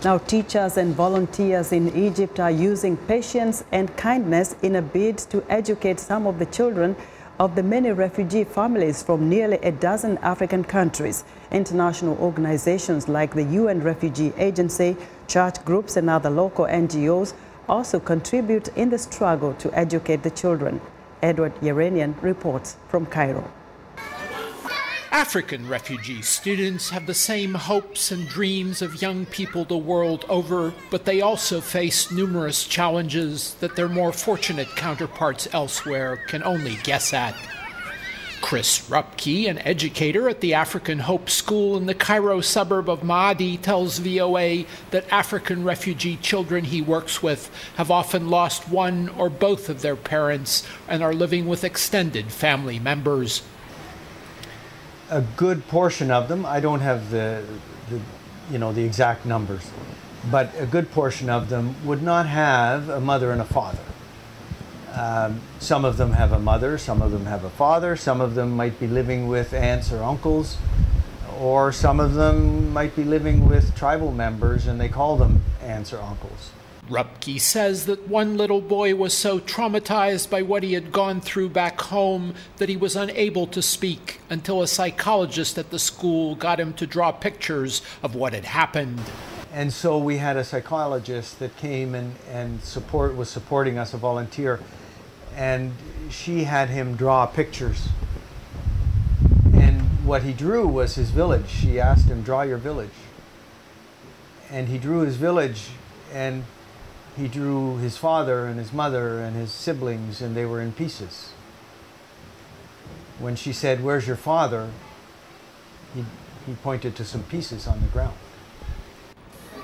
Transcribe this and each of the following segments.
Now, teachers and volunteers in Egypt are using patience and kindness in a bid to educate some of the children of the many refugee families from nearly a dozen African countries. International organizations like the UN Refugee Agency, church groups and other local NGOs also contribute in the struggle to educate the children. Edward Yeranian reports from Cairo. African refugee students have the same hopes and dreams of young people the world over, but they also face numerous challenges that their more fortunate counterparts elsewhere can only guess at. Chris Rupke, an educator at the African Hope School in the Cairo suburb of Maadi, tells VOA that African refugee children he works with have often lost one or both of their parents and are living with extended family members. A good portion of them, I don't have the exact numbers, but a good portion of them would not have a mother and a father. Some of them have a mother, some of them have a father, some of them might be living with aunts or uncles, or some of them might be living with tribal members and they call them aunts or uncles. Rupke says that one little boy was so traumatized by what he had gone through back home that he was unable to speak until a psychologist at the school got him to draw pictures of what had happened. And so we had a psychologist that came and was supporting us, a volunteer, and she had him draw pictures. And what he drew was his village. She asked him, draw your village. And he drew his village, and he drew his father and his mother and his siblings, and they were in pieces. When she said, "Where's your father?" he pointed to some pieces on the ground.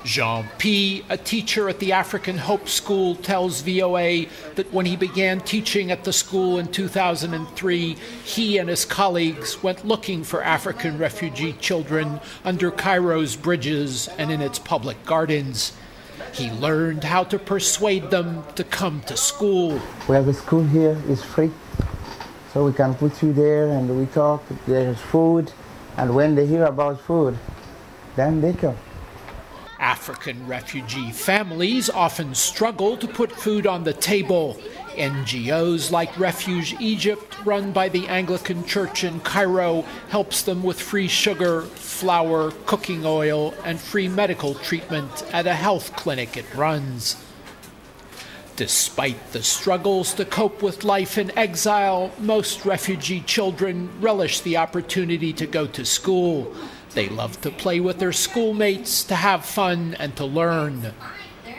Jean P., a teacher at the African Hope School, tells VOA that when he began teaching at the school in 2003, he and his colleagues went looking for African refugee children under Cairo's bridges and in its public gardens. He learned how to persuade them to come to school. Well, the school here is free, so we can put you there and we talk. There's food, and when they hear about food, then they come. African refugee families often struggle to put food on the table. NGOs like Refuge Egypt, run by the Anglican Church in Cairo, helps them with free sugar, flour, cooking oil, and free medical treatment at a health clinic it runs. Despite the struggles to cope with life in exile, most refugee children relish the opportunity to go to school. They love to play with their schoolmates, to have fun, and to learn.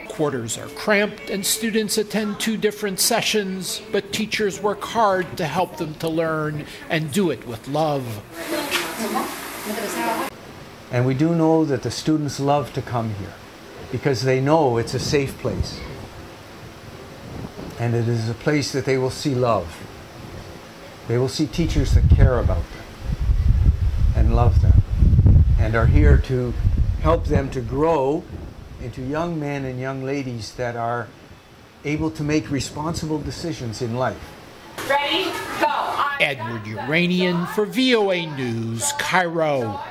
Quarters are cramped and students attend 2 different sessions, but teachers work hard to help them to learn and do it with love. And we do know that the students love to come here because they know it's a safe place. And it is a place that they will see love. They will see teachers that care about them and love them and are here to help them to grow into young men and young ladies that are able to make responsible decisions in life. Ready? Go! Edward Yeranian for VOA News, Cairo.